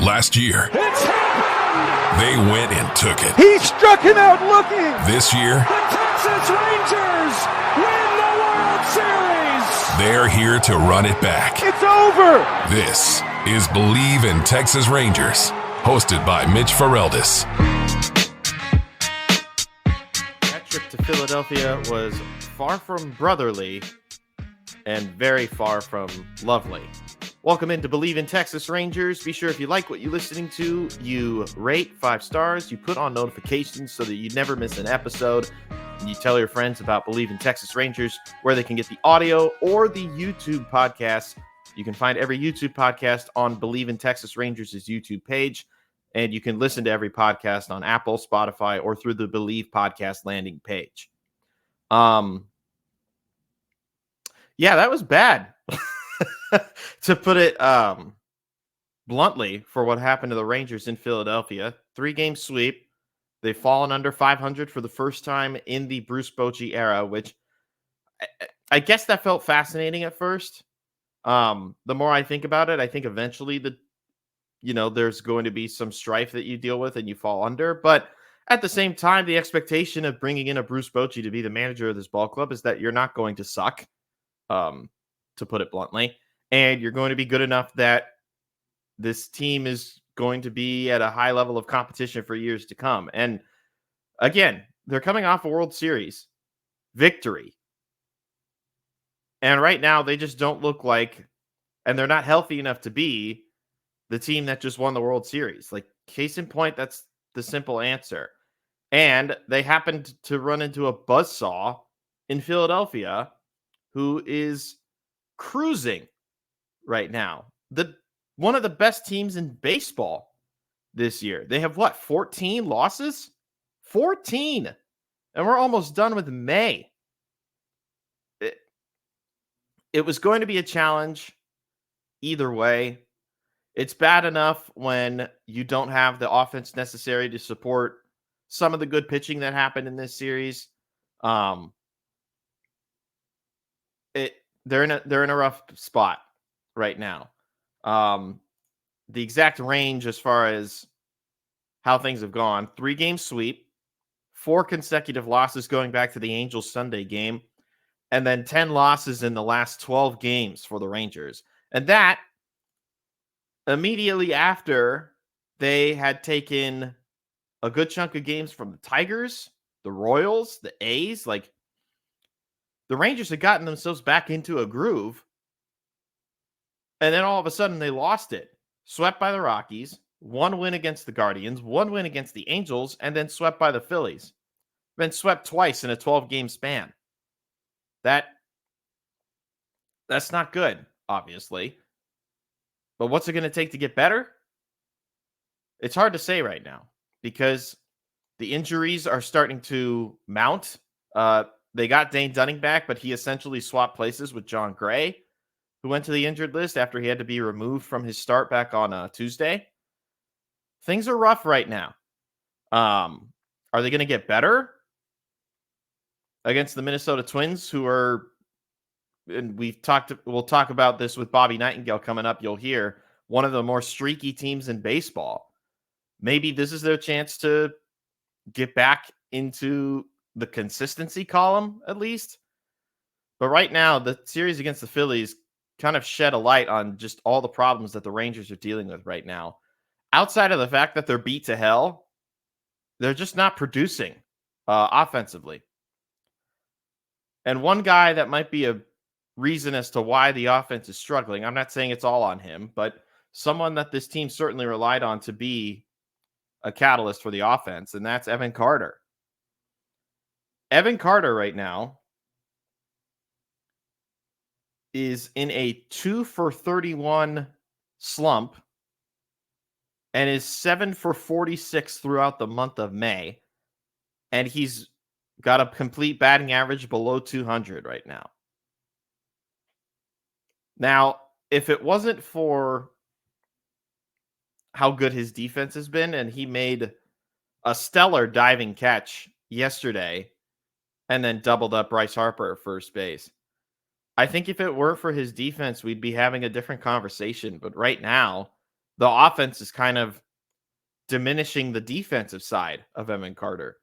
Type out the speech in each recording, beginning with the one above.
Last year, It's happened! they went and took it. He struck him out looking! This year, The Texas Rangers win the World Series! they're here to run it back. It's over! This is Bleav in Texas Rangers, hosted by Mitch Ferreldis. That trip to Philadelphia was far from brotherly and very far from lovely. Welcome into Bleav in Texas Rangers. Be sure if you like what you're listening to, you rate 5 stars, you put on notifications so that you never miss an episode, and you tell your friends about Bleav in Texas Rangers, where they can get the audio or the YouTube podcast. You can find every YouTube podcast on Bleav in Texas Rangers' YouTube page, and you can listen to every podcast on Apple, Spotify, or through the Bleav podcast landing page. Yeah, that was bad. To put it bluntly, for what happened to the Rangers in Philadelphia. 3-game sweep. They've fallen under 500 for the first time in the Bruce Bochy era, which I guess that felt fascinating at first. The more I think about it, I think eventually there's going to be some strife that you deal with and you fall under. But at the same time, the expectation of bringing in a Bruce Bochy to be the manager of this ball club is that you're not going to suck, to put it bluntly. And you're going to be good enough that this team is going to be at a high level of competition for years to come. And again, they're coming off a World Series victory. And right now, they just don't look like, and they're not healthy enough to be the team that just won the World Series. Like, case in point, that's the simple answer. And they happened to run into a buzzsaw in Philadelphia who is cruising right now. One of the best teams in baseball this year. They have 14 losses? 14. And we're almost done with May. It was going to be a challenge either way. It's bad enough when you don't have the offense necessary to support some of the good pitching that happened in this series. They're in a rough spot right now. The exact range as far as how things have gone: 3-game sweep, 4 consecutive losses going back to the Angels Sunday game, and then 10 losses in the last 12 games for the Rangers. And that immediately after they had taken a good chunk of games from the Tigers, the Royals, the A's. Like, the Rangers had gotten themselves back into a groove. And then all of a sudden they lost it. Swept by the Rockies, 1 win against the Guardians, 1 win against the Angels, and then swept by the Phillies. Been swept twice in a 12-game span. That's not good, obviously. But what's it going to take to get better? It's hard to say right now because the injuries are starting to mount. They got Dane Dunning back, but he essentially swapped places with John Gray, who went to the injured list after he had to be removed from his start back on Tuesday. Things are rough right now. Are they going to get better against the Minnesota Twins, who are, and we'll talk about this with Bobby Nightengale coming up, you'll hear, one of the more streaky teams in baseball. Maybe this is their chance to get back into the consistency column, at least. But right now, the series against the Phillies kind of shed a light on just all the problems that the Rangers are dealing with right now. Outside of the fact that they're beat to hell, they're just not producing offensively. And one guy that might be a reason as to why the offense is struggling, I'm not saying it's all on him, but someone that this team certainly relied on to be a catalyst for the offense, and that's Evan Carter. Evan Carter right now is in a 2-for-31 slump and is 7-for-46 throughout the month of May. And he's got a complete batting average below 200 right now. Now, if it wasn't for how good his defense has been, and he made a stellar diving catch yesterday and then doubled up Bryce Harper at first base, I think if it weren't for his defense, we'd be having a different conversation. But right now, the offense is kind of diminishing the defensive side of Evan Carter.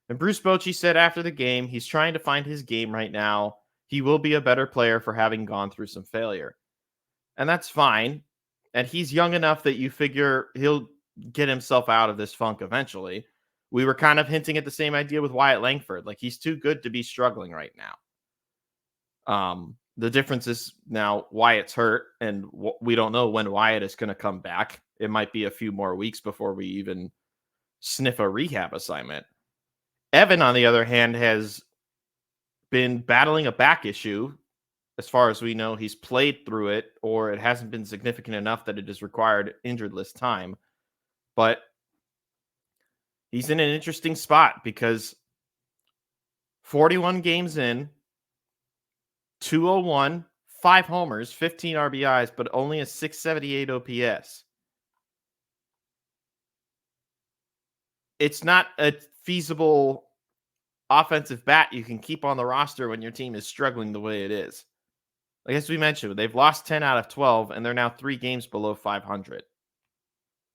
And Bruce Bochy said after the game, he's trying to find his game right now. He will be a better player for having gone through some failure. And that's fine. And he's young enough that you figure he'll get himself out of this funk eventually. We were kind of hinting at the same idea with Wyatt Langford. Like, he's too good to be struggling right now. The difference is now Wyatt's hurt, and we don't know when Wyatt is going to come back. It might be a few more weeks before we even sniff a rehab assignment. Evan, on the other hand, has been battling a back issue. As far as we know, he's played through it, or it hasn't been significant enough that it has required injured list time. But he's in an interesting spot because 41 games in, 201, 5 homers, 15 RBIs, but only a 678 OPS. It's not a feasible offensive bat you can keep on the roster when your team is struggling the way it is. Like, as we mentioned, they've lost 10 out of 12, and they're now 3 games below 500.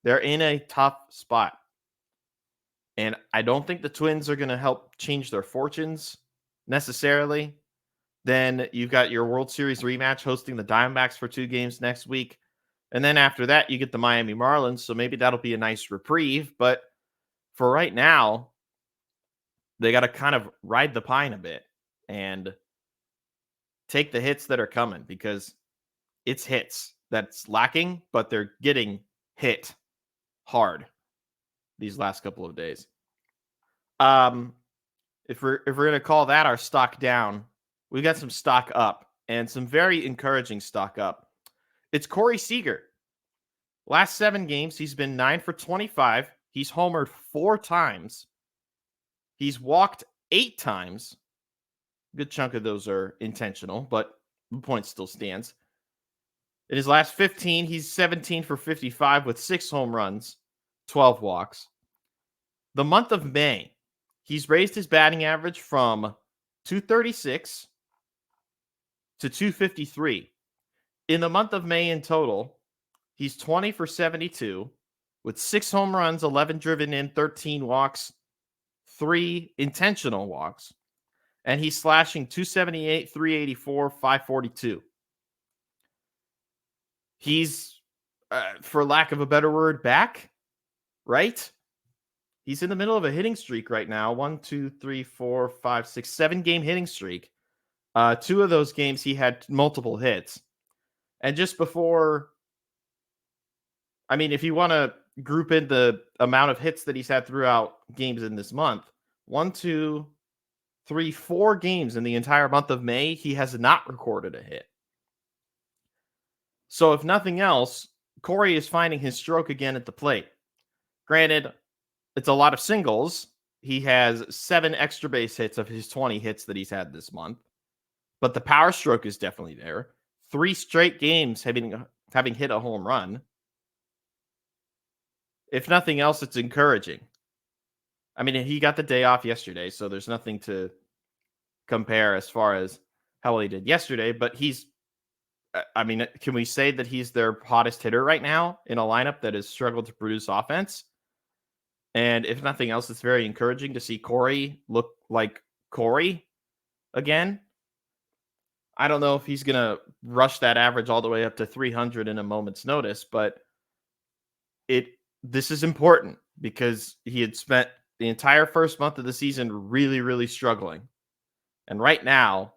They're in a tough spot. And I don't think the Twins are going to help change their fortunes necessarily. Then you've got your World Series rematch hosting the Diamondbacks for 2 games next week. And then after that, you get the Miami Marlins. So maybe that'll be a nice reprieve. But for right now, they got to kind of ride the pine a bit and take the hits that are coming, because it's hits that's lacking, but they're getting hit hard these last couple of days. If we're going to call that our stock down, we got some stock up, and some very encouraging stock up. It's Corey Seager. Last 7 games, he's been 9 for 25. He's homered 4 times. He's walked 8 times. A good chunk of those are intentional, but the point still stands. In his last 15, he's 17 for 55 with 6 home runs, 12 walks. The month of May, he's raised his batting average from 236 to 253. In the month of May in total, he's 20 for 72 with 6 home runs, 11 driven in, 13 walks, 3 intentional walks. And he's slashing 278, 384, 542. He's, for lack of a better word, back, right? He's in the middle of a hitting streak right now. 1, 2, 3, 4, 5, 6, 7 game hitting streak. 2 of those games he had multiple hits. And just before, I mean, if you want to group in the amount of hits that he's had throughout games in this month, 1, 2, 3, 4 games in the entire month of May, he has not recorded a hit. So if nothing else, Corey is finding his stroke again at the plate. Granted, it's a lot of singles. He has 7 extra base hits of his 20 hits that he's had this month. But the power stroke is definitely there. 3 straight games having hit a home run. If nothing else, it's encouraging. I mean, he got the day off yesterday, so there's nothing to compare as far as how well he did yesterday. But I mean, can we say that he's their hottest hitter right now in a lineup that has struggled to produce offense? And if nothing else, it's very encouraging to see Corey look like Corey again. I don't know if he's going to rush that average all the way up to 300 in a moment's notice, but this is important because he had spent the entire first month of the season really, really struggling. And right now,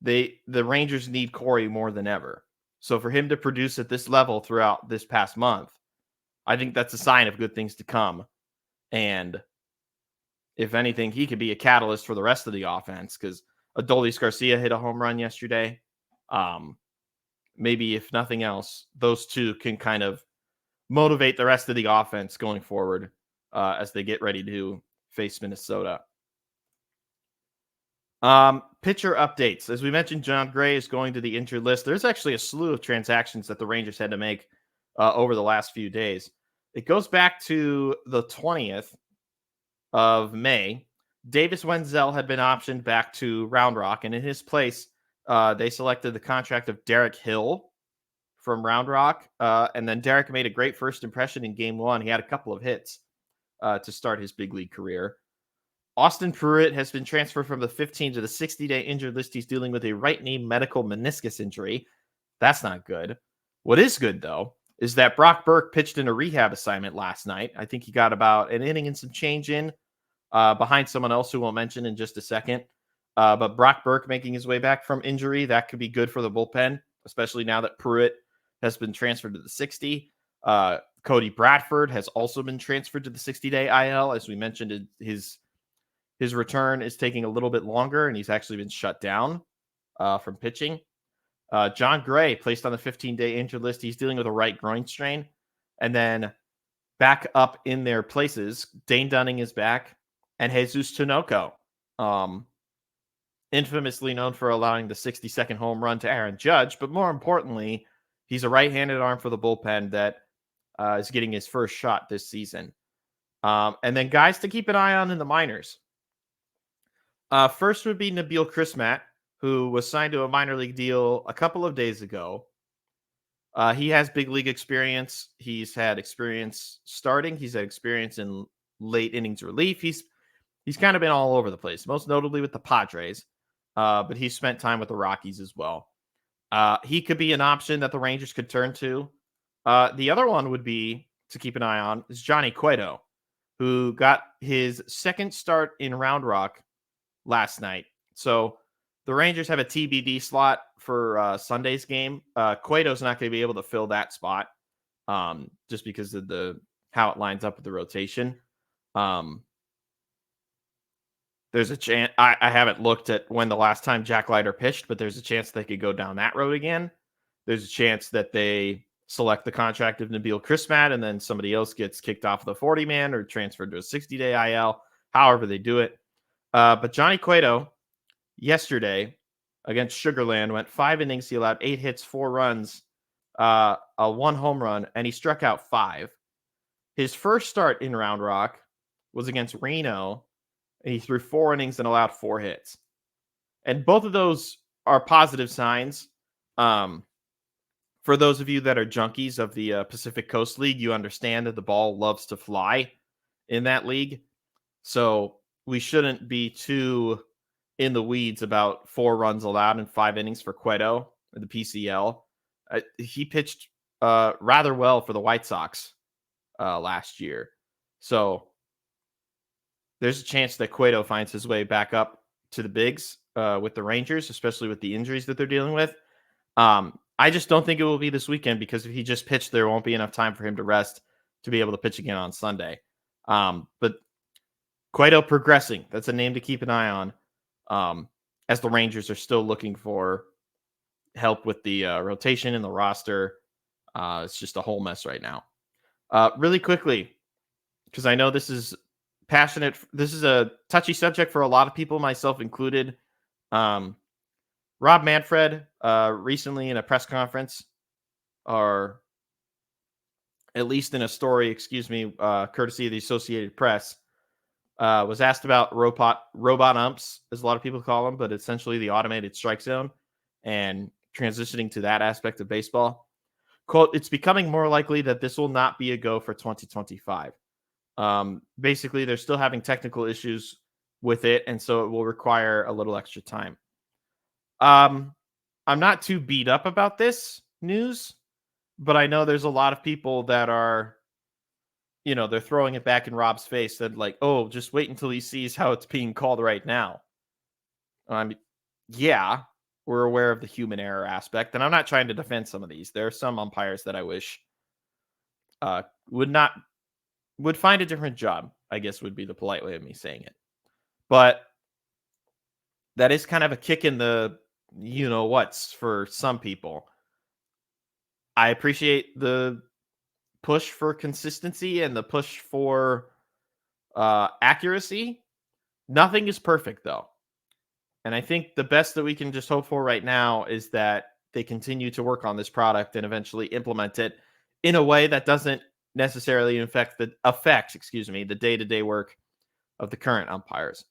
the Rangers need Corey more than ever. So for him to produce at this level throughout this past month, I think that's a sign of good things to come. And if anything, he could be a catalyst for the rest of the offense, because Adolis Garcia hit a home run yesterday. Maybe if nothing else, those 2 can kind of motivate the rest of the offense going forward as they get ready to face Minnesota. Pitcher updates. As we mentioned, John Gray is going to the injured list. There's actually a slew of transactions that the Rangers had to make over the last few days. It goes back to the 20th of May. Davis Wenzel had been optioned back to Round Rock, and in his place, they selected the contract of Derek Hill from Round Rock. And then Derek made a great first impression in game 1. He had a couple of hits to start his big league career. Austin Pruitt has been transferred from the 15 to the 60-day injured list. He's dealing with a right knee medical meniscus injury. That's not good. What is good, though, is that Brock Burke pitched in a rehab assignment last night. I think he got about an inning and some change in behind someone else who we'll mention in just a second. But Brock Burke making his way back from injury, that could be good for the bullpen, especially now that Pruitt has been transferred to the 60. Cody Bradford has also been transferred to the 60-day IL. As we mentioned, his return is taking a little bit longer, and he's actually been shut down from pitching. John Gray placed on the 15-day injured list. He's dealing with a right groin strain. And then back up in their places, Dane Dunning is back, and Jesus Tinoco, infamously known for allowing the 60-second home run to Aaron Judge. But more importantly, he's a right-handed arm for the bullpen that is getting his first shot this season. And then guys to keep an eye on in the minors. First would be Nabil Crismat, who was signed to a minor league deal a couple of days ago. He has big league experience. He's had experience starting. He's had experience in late innings relief. He's kind of been all over the place, most notably with the Padres, but he's spent time with the Rockies as well. He could be an option that the Rangers could turn to. The other one would be to keep an eye on is Johnny Cueto, who got his second start in Round Rock last night. So the Rangers have a TBD slot for Sunday's game. Cueto's not going to be able to fill that spot just because of how it lines up with the rotation. There's a chance. I haven't looked at when the last time Jack Leiter pitched, but there's a chance they could go down that road again. There's a chance that they select the contract of Nabil Crismat and then somebody else gets kicked off the 40-man or transferred to a 60-day IL, however they do it. But Johnny Cueto, yesterday against Sugarland, went 5 innings. He allowed 8 hits, 4 runs, a 1 home run, and he struck out 5. His first start in Round Rock was against Reno, and he threw 4 innings and allowed 4 hits. And both of those are positive signs. For those of you that are junkies of the Pacific Coast League, you understand that the ball loves to fly in that league. So we shouldn't be too in the weeds about 4 runs allowed in 5 innings for Cueto in the PCL. He pitched rather well for the White Sox last year. So there's a chance that Cueto finds his way back up to the bigs with the Rangers, especially with the injuries that they're dealing with. I just don't think it will be this weekend because if he just pitched, there won't be enough time for him to rest to be able to pitch again on Sunday. But Cueto progressing, that's a name to keep an eye on as the Rangers are still looking for help with the rotation in the roster. It's just a whole mess right now. Really quickly, because I know this is passionate. This is a touchy subject for a lot of people, myself included. Rob Manfred recently in a press conference, or at least in a story, courtesy of the Associated Press, was asked about robot umps, as a lot of people call them, but essentially the automated strike zone and transitioning to that aspect of baseball. Quote, "It's becoming more likely that this will not be a go for 2025. Basically, they're still having technical issues with it, and so it will require a little extra time." I'm not too beat up about this news, but I know there's a lot of people that are, they're throwing it back in Rob's face that like, oh, just wait until he sees how it's being called right now. Yeah, we're aware of the human error aspect, and I'm not trying to defend some of these. There are some umpires that I wish would find a different job, I guess would be the polite way of me saying it. But that is kind of a kick in the what's for some people. I appreciate the push for consistency and the push for accuracy. Nothing is perfect, though. And I think the best that we can just hope for right now is that they continue to work on this product and eventually implement it in a way that doesn't necessarily affect the day-to-day work of the current umpires.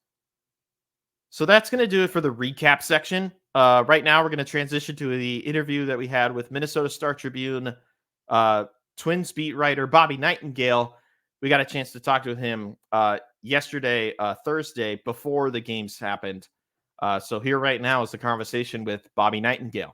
So that's going to do it for the recap section Right now, we're going to transition to the interview that we had with Minnesota Star Tribune Twins beat writer Bobby Nightengale. We got a chance to talk to him yesterday, Thursday, before the games happened. So here right now is the conversation with Bobby Nightengale.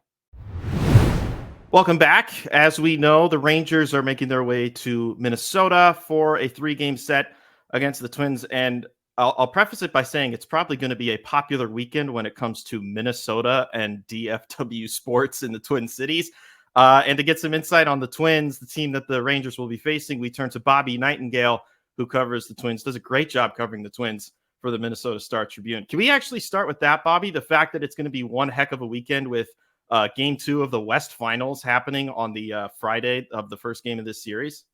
Welcome back. As we know, the Rangers are making their way to Minnesota for a 3-game set against the Twins. And I'll preface it by saying it's probably going to be a popular weekend when it comes to Minnesota and DFW sports in the Twin Cities. And to get some insight on the Twins, the team that the Rangers will be facing, we turn to Bobby Nightengale, who covers the Twins, does a great job covering the Twins for the Minnesota Star Tribune. Can we actually start with that, Bobby? The fact that it's going to be one heck of a weekend with Game 2 of the West Finals happening on the Friday of the first game of this series.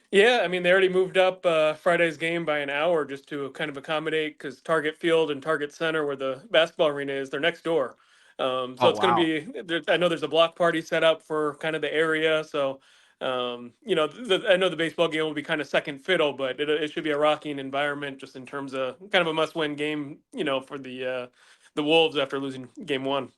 Yeah, I mean, they already moved up Friday's game by an hour just to kind of accommodate, because Target Field and Target Center, where the basketball arena is, they're next door. So it's going to be, I know there's a block party set up for kind of the area. So, I know the baseball game will be kind of second fiddle, but it should be a rocking environment just in terms of kind of a must-win game, for the Wolves after losing game 1.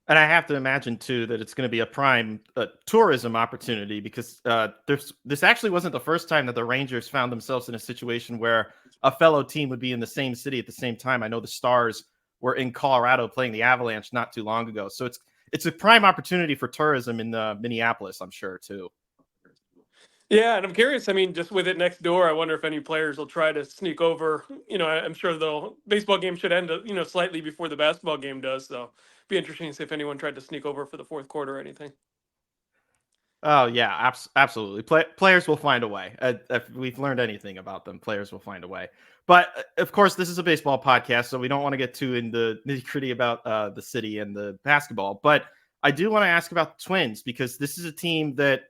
And I have to imagine, too, that it's going to be a prime tourism opportunity, because this actually wasn't the first time that the Rangers found themselves in a situation where a fellow team would be in the same city at the same time. I know the Stars were in Colorado playing the Avalanche not too long ago. So it's a prime opportunity for tourism in Minneapolis, I'm sure, too. Yeah, and I'm curious. I mean, just with it next door, I wonder if any players will try to sneak over. I'm sure the baseball game should end, slightly before the basketball game does. So, be interesting to see if anyone tried to sneak over for the fourth quarter or anything. Oh yeah, absolutely. Players will find a way. If we've learned anything about them, players will find a way. But of course, this is a baseball podcast, so we don't want to get too into nitty-gritty about the city and the basketball. But I do want to ask about the Twins, because this is a team that,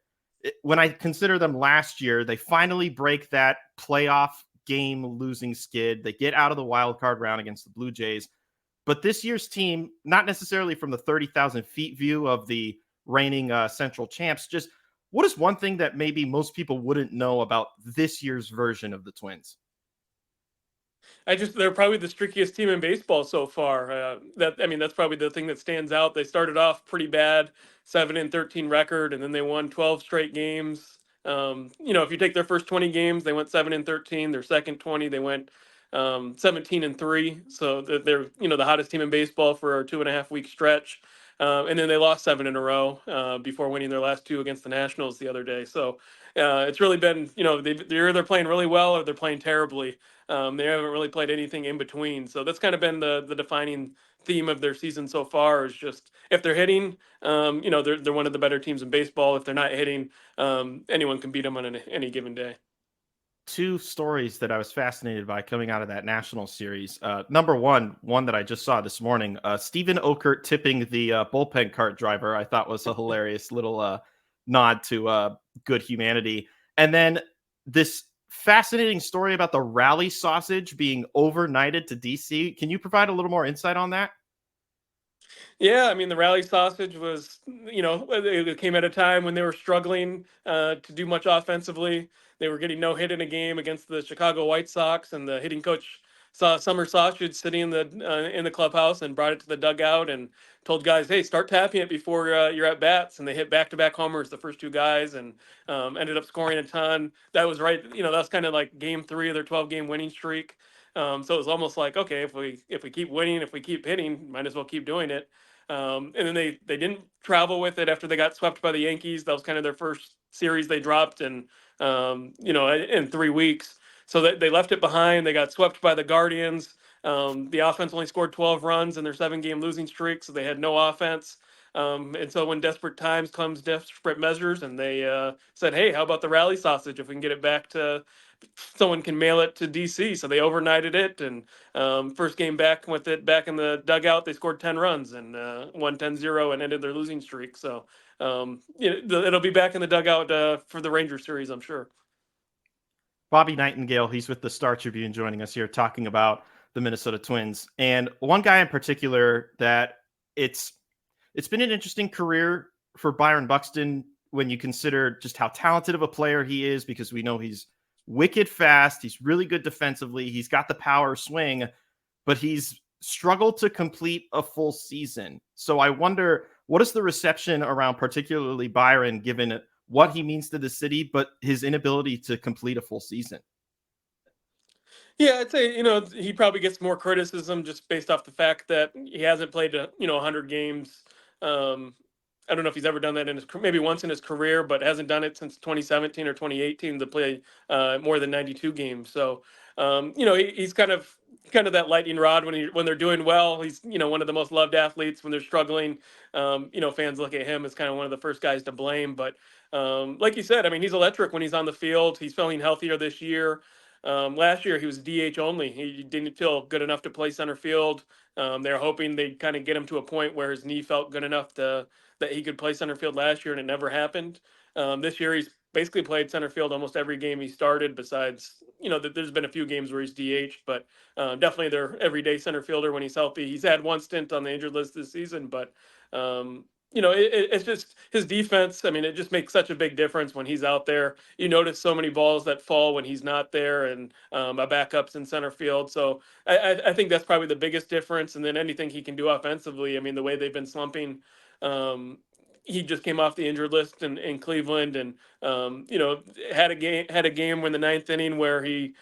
when I consider them last year, they finally break that playoff game losing skid. They get out of the wild card round against the Blue Jays. But this year's team, not necessarily from the 30,000 feet view of the reigning Central champs, just what is one thing that maybe most people wouldn't know about this year's version of the Twins? They're probably the streakiest team in baseball so far. That's probably the thing that stands out. They started off pretty bad, 7-13 record, and then they won 12 straight games. If you take their first 20 games, they went 7-13. Their second 20, they went 17-3. So they're the hottest team in baseball for a 2.5-week stretch. And then they lost 7 in a row before winning their last 2 against the Nationals the other day. So it's really been, they're either playing really well or they're playing terribly. They haven't really played anything in between. So that's kind of been the defining theme of their season so far, is just if they're hitting, they're one of the better teams in baseball. If they're not hitting, anyone can beat them on any given day. 2 stories that I was fascinated by coming out of that national series. Number one that I just saw this morning, Steven Okert tipping the bullpen cart driver, I thought was a hilarious little nod to good humanity. And then this fascinating story about the rally sausage being overnighted to DC. Can you provide a little more insight on that? Yeah, I mean, the rally sausage was, it came at a time when they were struggling to do much offensively. They were getting no hit in a game against the Chicago White Sox, and the hitting coach saw Summer Sausage sitting in the clubhouse and brought it to the dugout and told guys, "Hey, start tapping it before you're at bats." And they hit back-to-back homers, the first 2 guys, and ended up scoring a ton. That was right. That's kind of like game 3 of their 12-game winning streak. So it was almost like, okay, if we keep winning, if we keep hitting, might as well keep doing it. And then they didn't travel with it after they got swept by the Yankees. That was kind of their first series they dropped, and in 3 weeks. So they left it behind. They got swept by the Guardians. The offense only scored 12 runs in their 7-game losing streak, so they had no offense. And so when desperate times comes desperate measures, and they said, "Hey, how about the rally sausage? If we can get it back to someone can mail it to DC." So they overnighted it, and first game back with it back in the dugout, they scored 10 runs and won 10-0 and ended their losing streak. So it'll be back in the dugout for the Rangers series, I'm sure. Bobby Nightengale, he's with the Star Tribune, joining us here talking about the Minnesota Twins. And one guy in particular that it's been an interesting career for Byron Buxton when you consider just how talented of a player he is, because we know he's wicked fast. He's really good defensively. He's got the power swing, but he's struggled to complete a full season. So I wonder, what is the reception around particularly Byron, given what he means to the city, but his inability to complete a full season? Yeah, I'd say, he probably gets more criticism just based off the fact that he hasn't played, 100 games. Um, I don't know if he's ever done that maybe once in his career, but hasn't done it since 2017 or 2018 to play more than 92 games. So, he's kind of that lightning rod when they're doing well. He's, one of the most loved athletes. When they're struggling, fans look at him as kind of one of the first guys to blame. But like you said, I mean, he's electric when he's on the field. He's feeling healthier this year. Last year he was DH only. He didn't feel good enough to play center field. They're hoping they'd kind of get him to a point where his knee felt good enough that he could play center field last year, and it never happened. This year he's basically played center field almost every game he started. Besides, there's been a few games where he's DH, but definitely their everyday center fielder when he's healthy. He's had one stint on the injured list this season, but it's just his defense. I mean, it just makes such a big difference when he's out there. You notice so many balls that fall when he's not there, and a backup's in center field. So I think that's probably the biggest difference. And then anything he can do offensively. I mean, the way they've been slumping. He just came off the injured list in Cleveland, and had a game in the ninth inning where he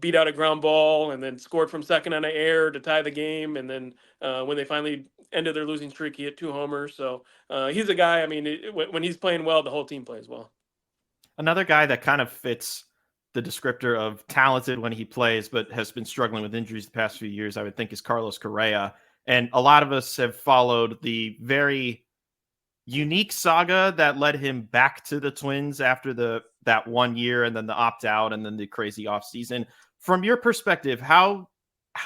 beat out a ground ball and then scored from second on an air to tie the game. And then when they finally ended their losing streak, he hit 2 homers. So he's a guy. I mean, when he's playing well, the whole team plays well. Another guy that kind of fits the descriptor of talented when he plays, but has been struggling with injuries the past few years, I would think, is Carlos Correa. And a lot of us have followed the very unique saga that led him back to the Twins after that 1 year, and then the opt out, and then the crazy offseason. From your perspective, how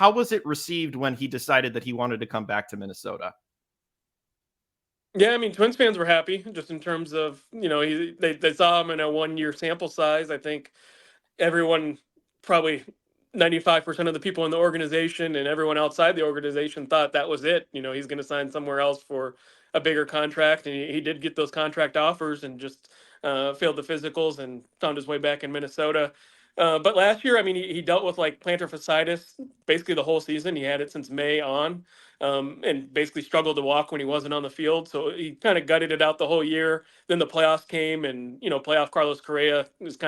was it received when he decided that he wanted to come back to Minnesota? Yeah, I mean, Twins fans were happy just in terms of, they saw him in a 1 year sample size. I think everyone, probably 95% of the people in the organization and everyone outside the organization, thought that was it. He's going to sign somewhere else for a bigger contract. And he did get those contract offers and just failed the physicals and found his way back in Minnesota. But last year, I mean, he dealt with like plantar fasciitis basically the whole season. He had it since May on, and basically struggled to walk when he wasn't on the field. So he kind of gutted it out the whole year. Then the playoffs came, and playoff Carlos Correa was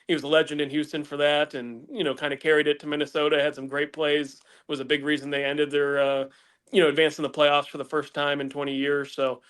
he was a legend in Houston for that, and kind of carried it to Minnesota. Had some great plays. Was a big reason they ended their advanced in the playoffs for the first time in 20 years. So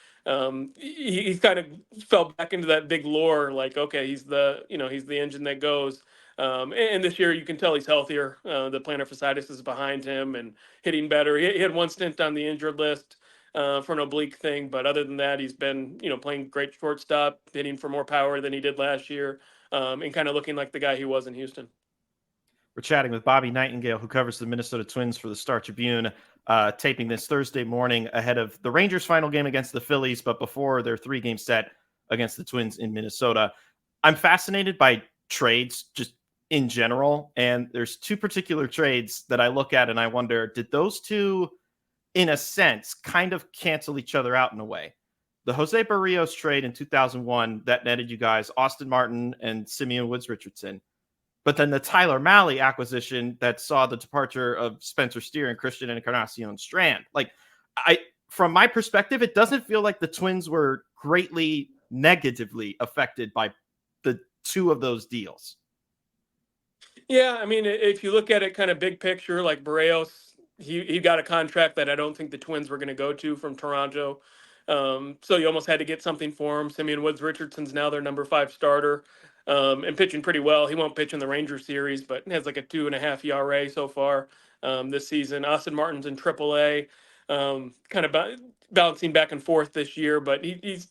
he kind of fell back into that big lore, like, okay, he's the engine that goes. And this year you can tell he's healthier. The plantar fasciitis is behind him and hitting better. He had one stint on the injured list for an oblique thing, but other than that, he's been playing great shortstop, hitting for more power than he did last year, and kind of looking like the guy he was in Houston. We're chatting with Bobby Nightengale, who covers the Minnesota Twins for the Star Tribune, taping this Thursday morning ahead of the Rangers' final game against the Phillies, but before their 3-game set against the Twins in Minnesota. I'm fascinated by trades just in general, and there's 2 particular trades that I look at and I wonder, did those 2, in a sense, kind of cancel each other out in a way? The Jose Barrios trade in 2001 that netted you guys Austin Martin and Simeon Woods Richardson. But then the Tyler Mahle acquisition that saw the departure of Spencer Steer and Christian Encarnacion Strand. Like, from my perspective, it doesn't feel like the Twins were greatly negatively affected by the 2 of those deals. Yeah, I mean, if you look at it kind of big picture, like Barrios, he got a contract that I don't think the Twins were going to go to from Toronto. So you almost had to get something for him. Simeon Woods Richardson's now their number 5 starter, and pitching pretty well. He won't pitch in the Ranger series, but has like a 2.5 ERA so far this season. Austin Martin's in AAA, kind of bouncing back and forth this year, but he's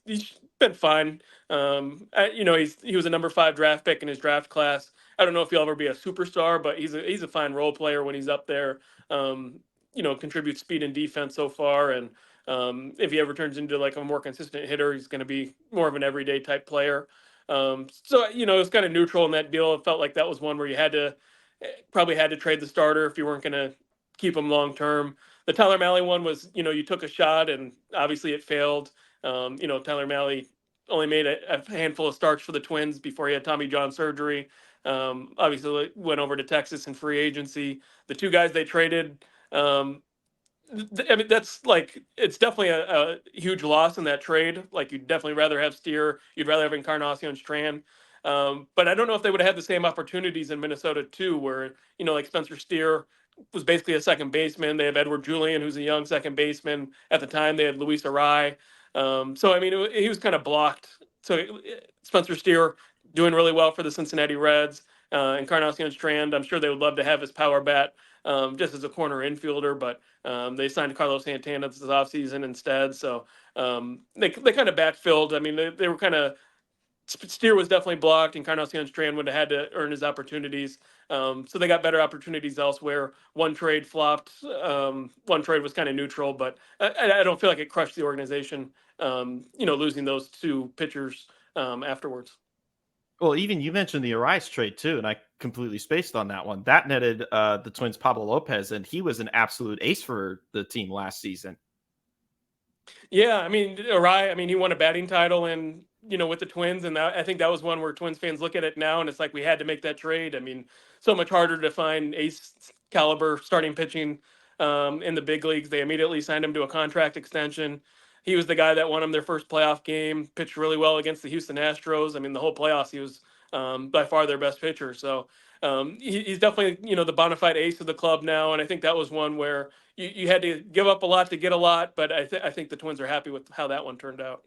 been fine. He was a number 5 draft pick in his draft class. I don't know if he'll ever be a superstar, but he's a fine role player when he's up there. Contributes speed and defense so far, and if he ever turns into like a more consistent hitter, he's going to be more of an everyday type player. So it was kind of neutral in that deal. It felt like that was one where you probably had to trade the starter if you weren't going to keep him long term. The Tyler Mahle one was, you took a shot and obviously it failed. Tyler Mahle only made a handful of starts for the Twins before he had Tommy John surgery. Obviously went over to Texas in free agency. The 2 guys they traded, I mean, that's like, it's definitely a huge loss in that trade. Like, you'd definitely rather have Steer. You'd rather have Encarnacion Strand. But I don't know if they would have had the same opportunities in Minnesota too, where, like Spencer Steer was basically a second baseman. They have Edward Julian, who's a young second baseman. At the time, they had Luis Arai. So, I mean, he was kind of blocked. So Spencer Steer doing really well for the Cincinnati Reds. Encarnacion Strand, I'm sure they would love to have his power bat just as a corner infielder, but they signed Carlos Santana this offseason instead. So they kind of backfilled. I mean, they were kind of, Steer was definitely blocked, and Encarnacion Strand would have had to earn his opportunities. So they got better opportunities elsewhere. One trade flopped. One trade was kind of neutral, but I don't feel like it crushed the organization, losing those two pitchers afterwards. Well, even you mentioned the Arise trade too, and I completely spaced on that one. That netted the Twins Pablo Lopez, and he was an absolute ace for the team last season. Yeah, I mean, Arai, I mean, he won a batting title and, with the Twins. And I think that was one where Twins fans look at it now and it's like, we had to make that trade. I mean, so much harder to find ace caliber starting pitching in the big leagues. They immediately signed him to a contract extension. He was the guy that won them their first playoff game, pitched really well against the Houston Astros. I mean, the whole playoffs, he was by far their best pitcher. So he's definitely, the bona fide ace of the club now. And I think that was one where you had to give up a lot to get a lot, but I think the Twins are happy with how that one turned out.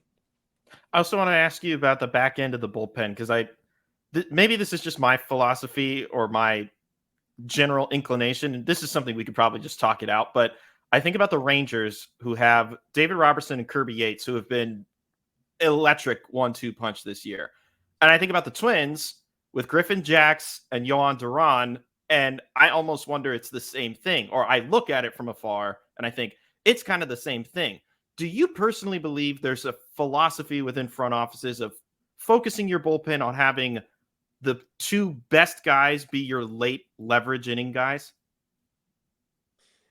I also want to ask you about the back end of the bullpen, because maybe this is just my philosophy or my general inclination, and this is something we could probably just talk it out, but I think about the Rangers, who have David Robertson and Kirby Yates, who have been electric 1-2 punch this year. And I think about the Twins with Griffin Jax and Yohan Duran, and I almost wonder it's the same thing. Or I look at it from afar and I think it's kind of the same thing. Do you personally believe there's a philosophy within front offices of focusing your bullpen on having the two best guys be your late leverage inning guys?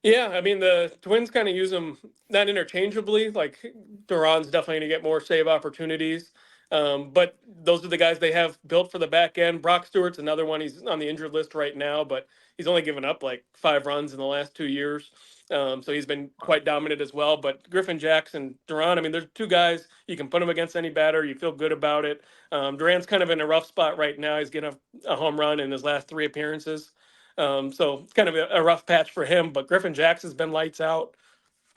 Yeah, I mean, the Twins kind of use them not interchangeably. Like, Duran's definitely going to get more save opportunities. But those are the guys they have built for the back end. Brock Stewart's another one. He's on the injured list right now, but he's only given up like 5 runs in the last 2 years. So he's been quite dominant as well. But Griffin Jackson, Duran, I mean, there's two guys, you can put them against any batter. You feel good about it. Duran's kind of in a rough spot right now. He's getting a home run in his last 3 appearances. So it's kind of a rough patch for him, but Griffin Jackson's been lights out.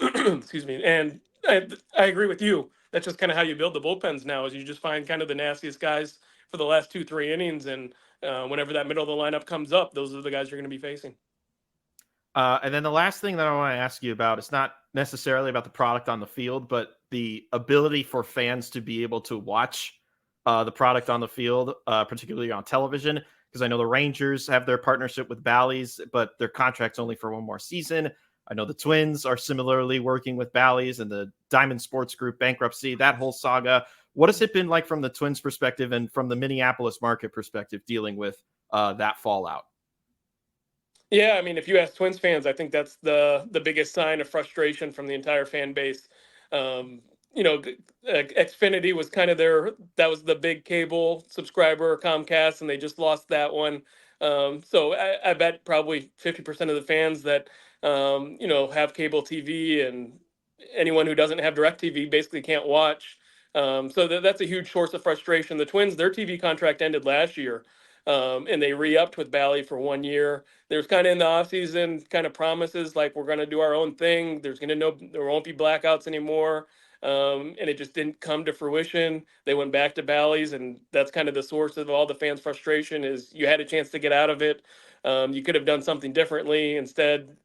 Excuse me. And I agree with you. That's just kind of how you build the bullpens now, is you just find kind of the nastiest guys for the last 2-3 innings. And whenever that middle of the lineup comes up, those are the guys you're going to be facing. And then the last thing that I want to ask you about, it's not necessarily about the product on the field, but the ability for fans to be able to watch the product on the field, particularly on television. Because I know the Rangers have their partnership with Bally's, but their contract's only for one more season. I know the Twins are similarly working with Bally's and the Diamond Sports Group bankruptcy, that whole saga. What has it been like from the Twins' perspective and from the Minneapolis market perspective dealing with that fallout? Yeah, I mean, if you ask Twins fans, I think that's the biggest sign of frustration from the entire fan base. Xfinity was kind of that was the big cable subscriber, Comcast, and they just lost that one. So I bet probably 50% of the fans that, have cable TV, and anyone who doesn't have DirecTV basically can't watch. So that's a huge source of frustration. The Twins, their TV contract ended last year, and they re-upped with Bally for 1 year. There's kind of in the offseason kind of promises like, we're going to do our own thing. There won't be blackouts anymore. And it just didn't come to fruition. They went back to Bally's, and that's kind of the source of all the fans' frustration, is you had a chance to get out of it. You could have done something differently. Instead,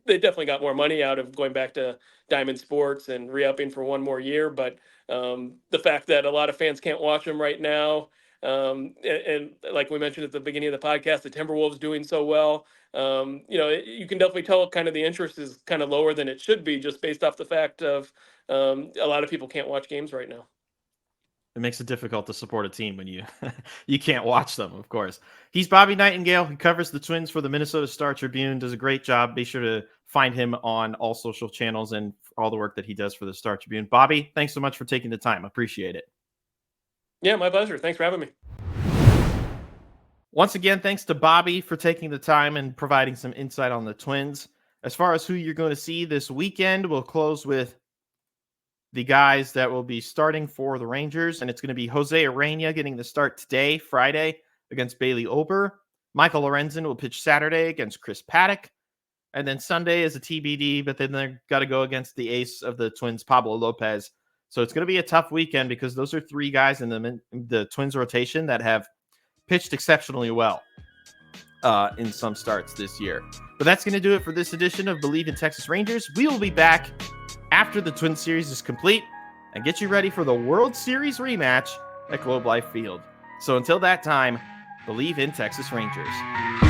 they definitely got more money out of going back to Diamond Sports and re-upping for 1 more year. But the fact that a lot of fans can't watch them right now, and like we mentioned at the beginning of the podcast, the Timberwolves doing so well, you can definitely tell kind of the interest is kind of lower than it should be, just based off the fact of a lot of people can't watch games right now. It makes it difficult to support a team when you you can't watch them, of course. He's Bobby Nightengale. He covers the Twins for the Minnesota Star-Tribune, does a great job. Be sure to find him on all social channels and all the work that he does for the Star-Tribune. Bobby, thanks so much for taking the time. Appreciate it. Yeah, my pleasure. Thanks for having me. Once again, thanks to Bobby for taking the time and providing some insight on the Twins. As far as who you're going to see this weekend, we'll close with the guys that will be starting for the Rangers, and it's going to be Jose Arena getting the start today, Friday, against Bailey Ober. Michael Lorenzen will pitch Saturday against Chris Paddock. And then Sunday is a TBD, but then they've got to go against the ace of the Twins, Pablo Lopez. So it's going to be a tough weekend because those are three guys in the Twins rotation that have pitched exceptionally well in some starts this year. But that's going to do it for this edition of Bleav in Texas Rangers. We will be back after the Twins series is complete and get you ready for the World Series rematch at Globe Life Field. So until that time, Bleav in Texas Rangers.